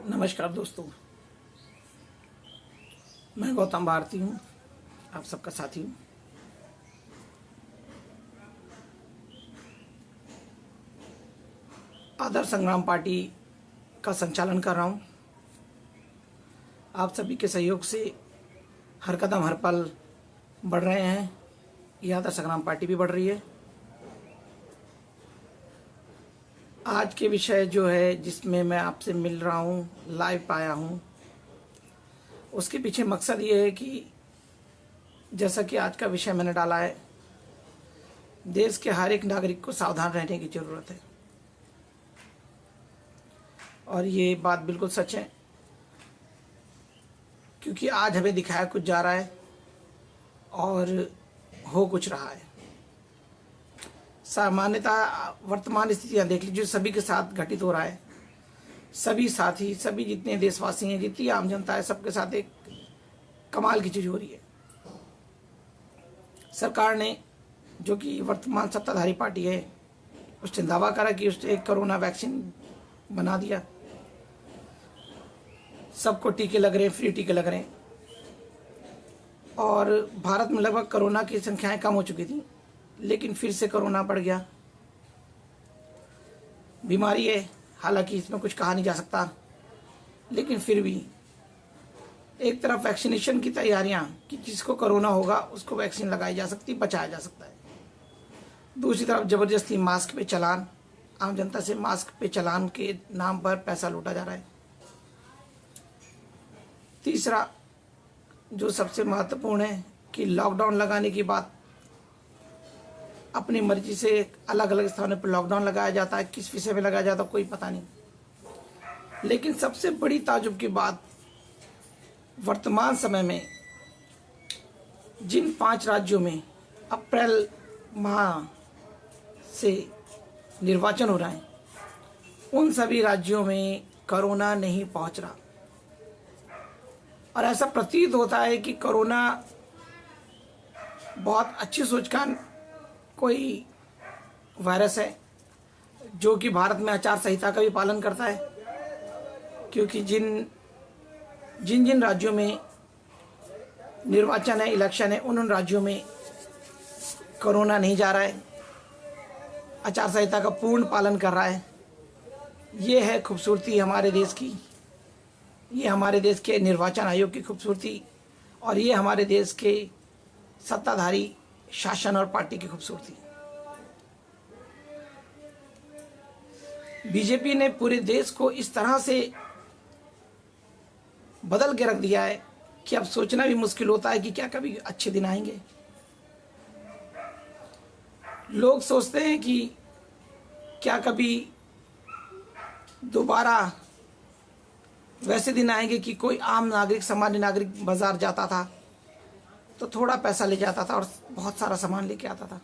नमस्कार दोस्तों, मैं गौतम भारती हूँ, आप सबका साथी हूँ। आदर्श संग्राम पार्टी का संचालन कर रहा हूँ। आप सभी के सहयोग से हर कदम हर पल बढ़ रहे हैं। यह आदर्श संग्राम पार्टी भी बढ़ रही है। आज के विषय जो है जिसमें मैं आपसे मिल रहा हूँ, लाइव आया हूँ, उसके पीछे मकसद ये है कि जैसा कि आज का विषय मैंने डाला है, देश के हर एक नागरिक को सावधान रहने की ज़रूरत है। और ये बात बिल्कुल सच है, क्योंकि आज हमें दिखाया कुछ जा रहा है और हो कुछ रहा है। सामान्यतः वर्तमान स्थितियाँ देख लीजिए, सभी के साथ घटित हो रहा है। सभी साथी, सभी जितने देशवासी हैं, जितनी आम जनता है, सबके साथ एक कमाल की चीज़ हो रही है। सरकार ने, जो कि वर्तमान सत्ताधारी पार्टी है, उसने दावा करा कि उसने एक कोरोना वैक्सीन बना दिया। सबको टीके लग रहे हैं, फ्री टीके लग रहे हैं। और भारत में लगभग कोरोना की संख्याएं कम हो चुकी थी, लेकिन फिर से कोरोना बढ़ गया। बीमारी है, हालांकि इसमें कुछ कहा नहीं जा सकता, लेकिन फिर भी एक तरफ वैक्सीनेशन की तैयारियां कि जिसको कोरोना होगा उसको वैक्सीन लगाई जा सकती, बचाया जा सकता है। दूसरी तरफ ज़बरदस्ती मास्क पे चालान, आम जनता से मास्क पे चालान के नाम पर पैसा लूटा जा रहा है। तीसरा जो सबसे महत्वपूर्ण है कि लॉकडाउन लगाने की बात, अपनी मर्जी से अलग अलग स्थानों पर लॉकडाउन लगाया जाता है। किस विषय में लगाया जाता है कोई पता नहीं। लेकिन सबसे बड़ी ताजुब की बात, वर्तमान समय में जिन 5 राज्यों में अप्रैल माह से निर्वाचन हो रहा है, उन सभी राज्यों में कोरोना नहीं पहुंच रहा। और ऐसा प्रतीत होता है कि कोरोना बहुत अच्छी सोच का कोई वायरस है, जो कि भारत में आचार संहिता का भी पालन करता है। क्योंकि जिन जिन राज्यों में निर्वाचन है, इलेक्शन है, उन राज्यों में कोरोना नहीं जा रहा है, आचार संहिता का पूर्ण पालन कर रहा है। ये है खूबसूरती हमारे देश की, ये हमारे देश के निर्वाचन आयोग की खूबसूरती, और ये हमारे देश के सत्ताधारी शासन और पार्टी की खूबसूरती। बीजेपी ने पूरे देश को इस तरह से बदल के रख दिया है कि अब सोचना भी मुश्किल होता है कि क्या कभी अच्छे दिन आएंगे। लोग सोचते हैं कि क्या कभी दोबारा वैसे दिन आएंगे कि कोई आम नागरिक, सामान्य नागरिक बाजार जाता था तो थोड़ा पैसा ले जाता था और बहुत सारा सामान लेके आता था।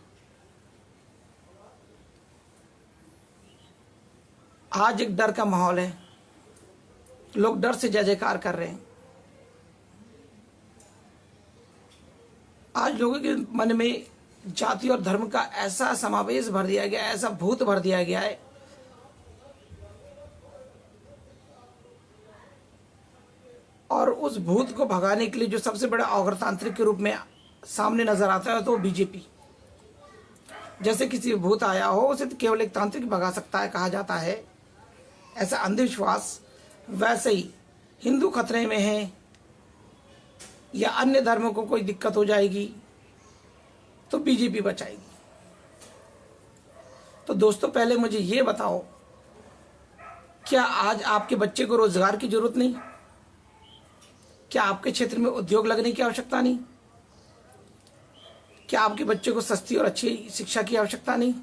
आज एक डर का माहौल है, लोग डर से जय जयकार कर रहे हैं। आज लोगों के मन में जाति और धर्म का ऐसा समावेश भर दिया गया, ऐसा भूत भर दिया गया है और उस भूत को भगाने के लिए जो सबसे बड़ा अगरतांत्रिक के रूप में सामने नजर आता है तो बीजेपी। जैसे किसी भूत आया हो, उसे तो केवल एक तांत्रिक भगा सकता है कहा जाता है, ऐसा अंधविश्वास, वैसे ही हिंदू खतरे में है या अन्य धर्मों को कोई दिक्कत हो जाएगी तो बीजेपी बचाएगी। तो दोस्तों, पहले मुझे ये बताओ, क्या आज आपके बच्चे को रोजगार की जरूरत नहीं? क्या आपके क्षेत्र में उद्योग लगने की आवश्यकता नहीं? क्या आपके बच्चे को सस्ती और अच्छी शिक्षा की आवश्यकता नहीं?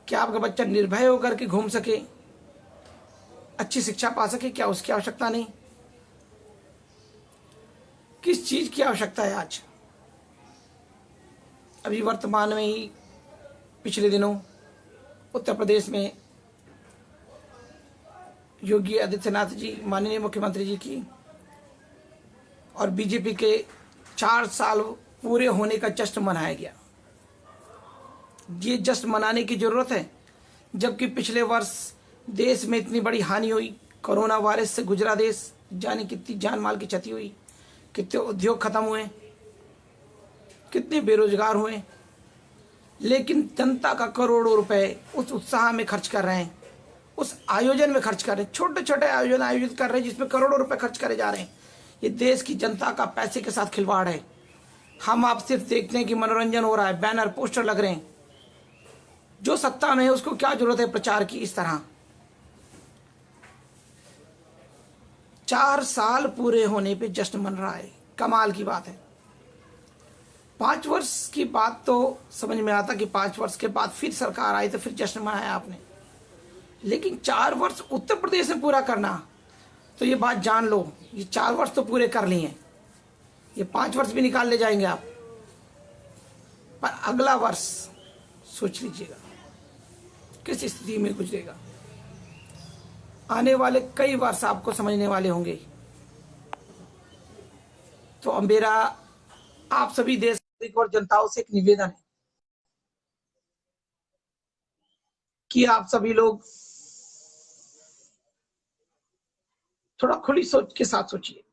क्या आपका बच्चा निर्भय होकर के घूम सके, अच्छी शिक्षा पा सके, क्या उसकी आवश्यकता नहीं? किस चीज की आवश्यकता है आज? अभी वर्तमान में ही पिछले दिनों उत्तर प्रदेश में योगी आदित्यनाथ जी, माननीय मुख्यमंत्री जी की और बीजेपी के 4 साल पूरे होने का जश्न मनाया गया। ये जश्न मनाने की जरूरत है, जबकि पिछले वर्ष देश में इतनी बड़ी हानि हुई, कोरोना वायरस से गुजरा देश, जाने कितनी जान माल की क्षति हुई, कितने उद्योग खत्म हुए, कितने बेरोजगार हुए, लेकिन जनता का करोड़ों रुपए उस उत्साह में खर्च कर रहे हैं, उस आयोजन में खर्च कर रहे हैं, छोटे छोटे आयोजन आयोजित कर रहे हैं जिसमें करोड़ों रुपए खर्च करे जा रहे हैं। ये देश की जनता का पैसे के साथ खिलवाड़ है। हम आप सिर्फ देखते हैं कि मनोरंजन हो रहा है, बैनर पोस्टर लग रहे हैं। जो सत्ता में है उसको क्या जरूरत है प्रचार की इस तरह। 4 साल पूरे होने पे जश्न मन रहा है, कमाल की बात है। 5 वर्ष की बात तो समझ में आता कि 5 वर्ष के बाद फिर सरकार आई तो फिर जश्न मनाया आपने, लेकिन 4 वर्ष उत्तर प्रदेश में पूरा करना, तो ये बात जान लो, ये 4 वर्ष तो पूरे कर लिए हैं, ये 5 वर्ष भी निकाल ले जाएंगे आप, पर अगला वर्ष सोच लीजिएगा किस स्थिति में गुजरेगा। आने वाले कई वर्ष आपको समझने वाले होंगे। तो अब मेरा आप सभी देश और जनताओं से एक निवेदन है कि आप सभी लोग थोड़ा खुली सोच के साथ सोचिए।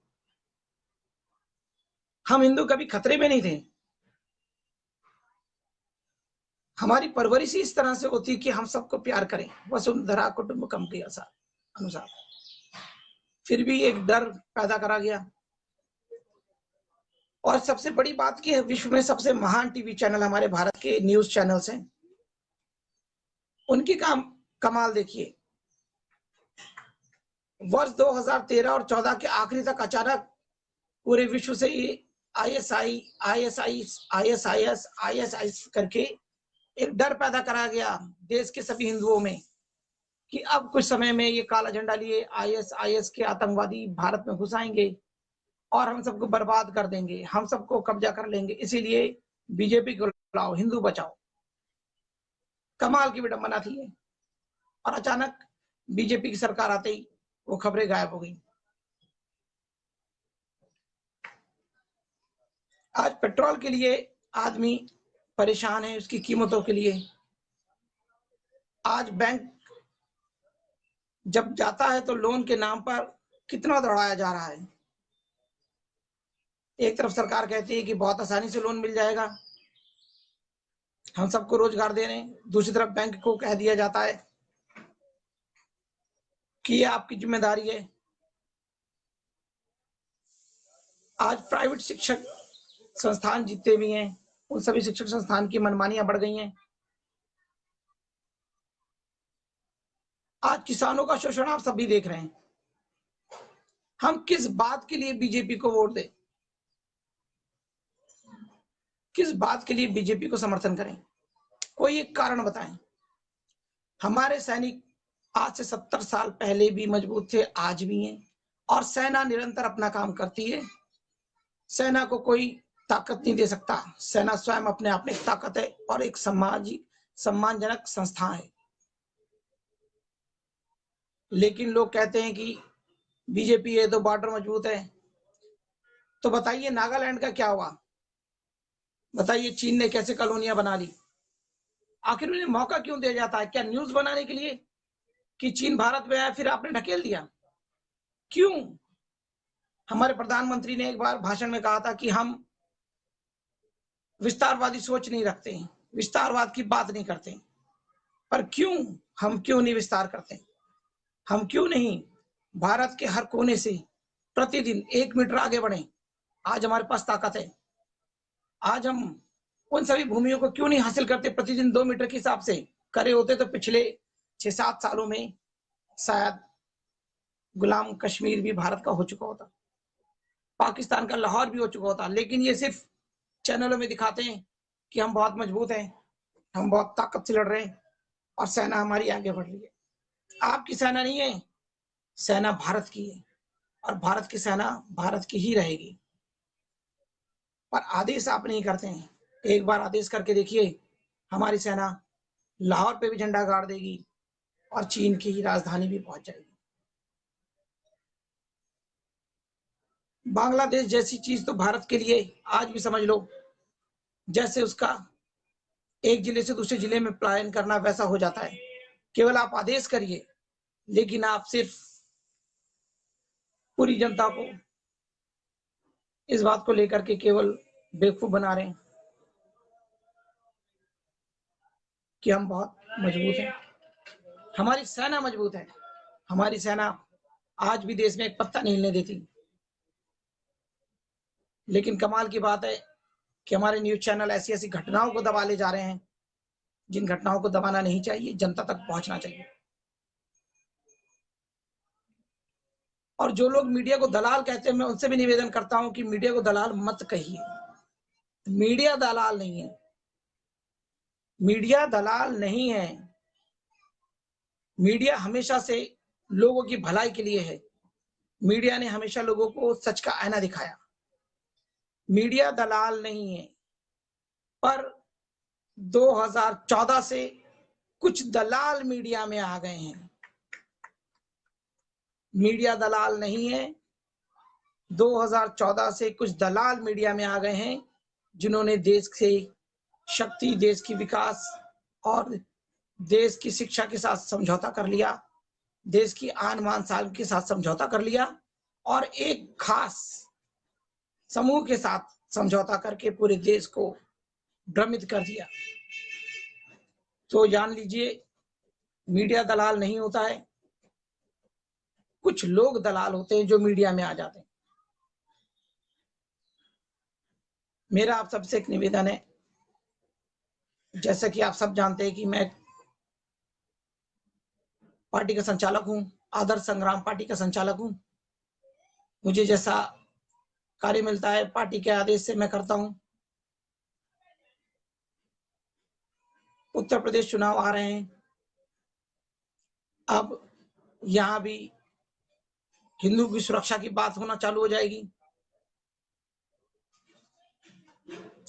हम हिंदू कभी खतरे में नहीं थे। हमारी परवरिश इस तरह से होती है कि हम सबको प्यार करें, वसुंधरा कुटुंबकम के अनुसार। फिर भी एक डर पैदा करा गया। और सबसे बड़ी बात की है, विश्व में सबसे महान टीवी चैनल हमारे भारत के न्यूज चैनल्स हैं, उनकी कमाल देखिए। वर्ष 2013 और 14 के आखिरी तक अचानक पूरे विश्व से ISIS करके एक डर पैदा कराया गया देश के सभी हिंदुओं में कि अब कुछ समय में ये काला झंडा लिए ISIS के आतंकवादी भारत में घुस आएंगे और हम सबको बर्बाद कर देंगे, हम सबको कब्जा कर लेंगे, इसीलिए बीजेपी को लाओ, हिंदू बचाओ। कमाल की विडंबना थी ये। और अचानक बीजेपी की सरकार आते ही वो खबरें गायब हो गई। आज पेट्रोल के लिए आदमी परेशान है, उसकी कीमतों के लिए। आज बैंक जब जाता है तो लोन के नाम पर कितना दौड़ाया जा रहा है। एक तरफ सरकार कहती है कि बहुत आसानी से लोन मिल जाएगा, हम सबको रोजगार दे रहे हैं, दूसरी तरफ बैंक को कह दिया जाता है कि ये आपकी जिम्मेदारी है। आज प्राइवेट शिक्षक संस्थान जितने भी हैं, उन सभी शिक्षक संस्थान की मनमानियां बढ़ गई हैं। आज किसानों का शोषण आप सभी देख रहे हैं। हम किस बात के लिए बीजेपी को वोट दें, किस बात के लिए बीजेपी को समर्थन करें? कोई एक कारण बताएं। हमारे सैनिक आज से 70 साल पहले भी मजबूत थे, आज भी हैं, और सेना निरंतर अपना काम करती है। सेना को कोई ताकत नहीं दे सकता। सेना स्वयं अपने आप में एक ताकत है और एक सम्मानजनक संस्था है। लेकिन लोग कहते हैं कि बीजेपी है तो बॉर्डर मजबूत है। तो बताइए नागालैंड का क्या हुआ? बताइए चीन ने कैसे कॉलोनियां बना ली? आखिर उन्हें मौका क्यों दिया जाता है? क्या न्यूज बनाने के लिए कि चीन भारत में आया फिर आपने ढकेल दिया? क्यों? हमारे प्रधानमंत्री ने एक बार भाषण में कहा था कि हम विस्तारवादी सोच नहीं रखते हैं, विस्तारवाद की बात नहीं करते। पर क्यों, हम क्यों नहीं विस्तार करते? हम क्यों नहीं भारत के हर कोने से प्रतिदिन 1 मीटर आगे बढ़े? आज हमारे पास ताकत है। आज हम उन सभी भूमियों को क्यों नहीं हासिल करते प्रतिदिन 2 मीटर के हिसाब से? करे होते तो पिछले 6-7 सालों में शायद गुलाम कश्मीर भी भारत का हो चुका होता, पाकिस्तान का लाहौर भी हो चुका होता। लेकिन ये सिर्फ चैनलों में दिखाते हैं कि हम बहुत मजबूत हैं, हम बहुत ताकत से लड़ रहे हैं और सेना हमारी आगे बढ़ रही है। आपकी सेना नहीं है, सेना भारत की है और भारत की सेना भारत की ही रहेगी। पर आदेश आप नहीं करते हैं। एक बार आदेश करके देखिए, हमारी सेना लाहौर पे भी झंडा गाड़ देगी और चीन की राजधानी भी पहुंच जाएगी। बांग्लादेश जैसी चीज तो भारत के लिए आज भी समझ लो जैसे उसका एक जिले से दूसरे जिले में पलायन करना वैसा हो जाता है। केवल आप आदेश करिए, लेकिन आप सिर्फ पूरी जनता को इस बात को लेकर के केवल बेवकूफ बना रहे हैं कि हम बहुत मजबूत हैं। हमारी सेना मजबूत है, हमारी सेना आज भी देश में एक पत्ता नहीं हिलने देती। लेकिन कमाल की बात है कि हमारे न्यूज़ चैनल ऐसी-ऐसी घटनाओं को दबा ले जा रहे हैं, जिन घटनाओं को दबाना नहीं चाहिए, जनता तक पहुंचना चाहिए। और जो लोग मीडिया को दलाल कहते हैं, मैं उनसे भी निवेदन करता हूं कि मीडिया को दलाल मत कहिए। मीडिया दलाल नहीं है, मीडिया दलाल नहीं है। मीडिया हमेशा से लोगों की भलाई के लिए है। मीडिया ने हमेशा लोगों को सच का आईना दिखाया। मीडिया दलाल नहीं है, पर 2014 से कुछ दलाल मीडिया में आ गए हैं। मीडिया दलाल नहीं है। 2014 से कुछ दलाल मीडिया में आ गए हैं, जिन्होंने देश से शक्ति, देश की विकास और देश की शिक्षा के साथ समझौता कर लिया, देश की आन मान शान के साथ समझौता कर लिया और एक खास समूह के साथ समझौता करके पूरे देश को भ्रमित कर दिया। तो जान लीजिए, मीडिया दलाल नहीं होता है, कुछ लोग दलाल होते हैं जो मीडिया में आ जाते हैं। मेरा आप सबसे एक निवेदन है, जैसा कि आप सब जानते हैं कि मैं पार्टी का संचालक हूं, आदर्श संग्राम पार्टी का संचालक हूं। मुझे जैसा कार्य मिलता है पार्टी के आदेश से मैं करता हूं। उत्तर प्रदेश चुनाव आ रहे हैं, अब यहां भी हिंदू की सुरक्षा की बात होना चालू हो जाएगी।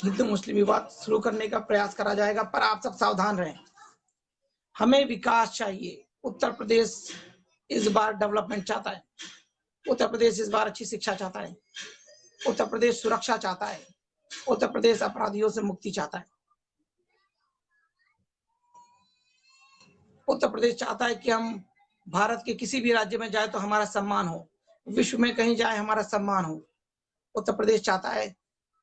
हिंदू मुस्लिम विवाद शुरू करने का प्रयास करा जाएगा, पर आप सब सावधान रहें। हमें विकास चाहिए। उत्तर प्रदेश इस बार डेवलपमेंट चाहता है, उत्तर प्रदेश इस बार अच्छी शिक्षा चाहता है, उत्तर प्रदेश सुरक्षा चाहता है, उत्तर प्रदेश अपराधियों से मुक्ति चाहता है, उत्तर प्रदेश चाहता है कि हम भारत के किसी भी राज्य में जाए तो हमारा सम्मान हो, विश्व में कहीं जाए हमारा सम्मान हो। उत्तर प्रदेश चाहता है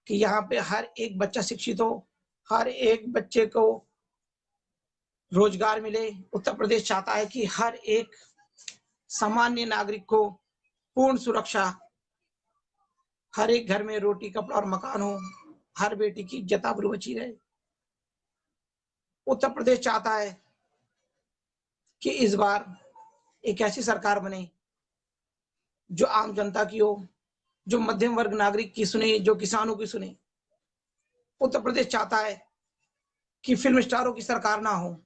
कि यहाँ पे हर एक बच्चा शिक्षित हो, हर एक बच्चे को रोजगार मिले। उत्तर प्रदेश चाहता है कि हर एक सामान्य नागरिक को पूर्ण सुरक्षा, हर एक घर में रोटी, कपड़ा और मकान हो, हर बेटी की इज्जत आबरू बची रहे। उत्तर प्रदेश चाहता है कि इस बार एक ऐसी सरकार बने जो आम जनता की हो, जो मध्यम वर्ग नागरिक की सुने, जो किसानों की सुने। उत्तर प्रदेश चाहता है कि फिल्म स्टारों की सरकार ना हो।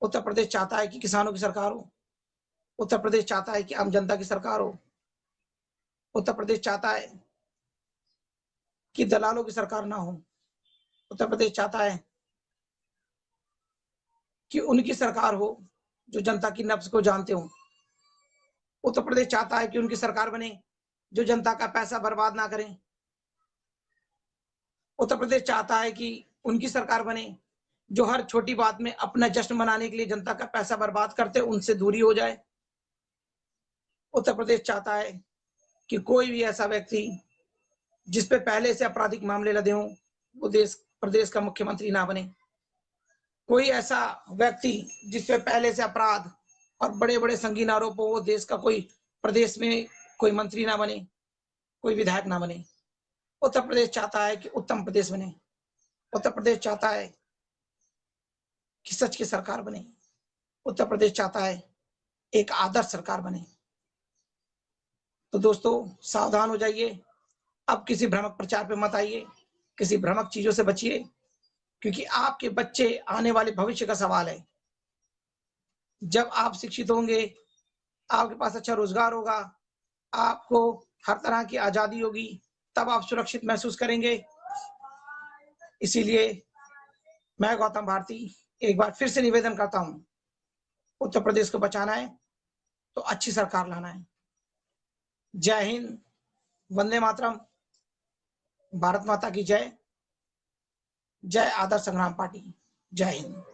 उत्तर प्रदेश चाहता है कि किसानों की सरकार हो। उत्तर प्रदेश चाहता है कि आम जनता की सरकार हो। उत्तर प्रदेश चाहता है कि दलालों की सरकार ना हो। उत्तर प्रदेश चाहता है कि उनकी सरकार हो जो जनता की नब्ज को जानते हो। उत्तर प्रदेश चाहता है कि उनकी सरकार बने जो जनता का पैसा बर्बाद ना करें। उत्तर प्रदेश चाहता है कि उनकी सरकार बने जो हर छोटी बात में अपना जश्न मनाने के लिए जनता का पैसा बर्बाद करते, उनसे दूरी हो जाए। उत्तर प्रदेश चाहता है कि कोई भी ऐसा व्यक्ति जिस पे पहले से आपराधिक मामले लदे हों, वो प्रदेश का मुख्यमंत्री ना बने। कोई ऐसा व्यक्ति जिस पे पहले से अपराध और बड़े-बड़े संगीन आरोप हो, वो देश का कोई प्रदेश में कोई मंत्री ना बने, कोई विधायक ना बने। उत्तर प्रदेश चाहता है कि उत्तम प्रदेश बने। उत्तर प्रदेश चाहता है कि सच की सरकार बने। उत्तर प्रदेश चाहता है एक आदर्श सरकार बने। तो दोस्तों, सावधान हो जाइए। अब किसी भ्रामक प्रचार पे मत आइए, किसी भ्रामक चीजों से बचिए, क्योंकि आपके बच्चे आने वाले भविष्य का सवाल है। जब आप शिक्षित होंगे, आपके पास अच्छा रोजगार होगा, आपको हर तरह की आजादी होगी, तब आप सुरक्षित महसूस करेंगे। इसीलिए मैं गौतम भारती एक बार फिर से निवेदन करता हूं, उत्तर प्रदेश को बचाना है तो अच्छी सरकार लाना है। जय हिंद, वंदे मातरम, भारत माता की जय, जय आदर्श संग्राम पार्टी, जय हिंद।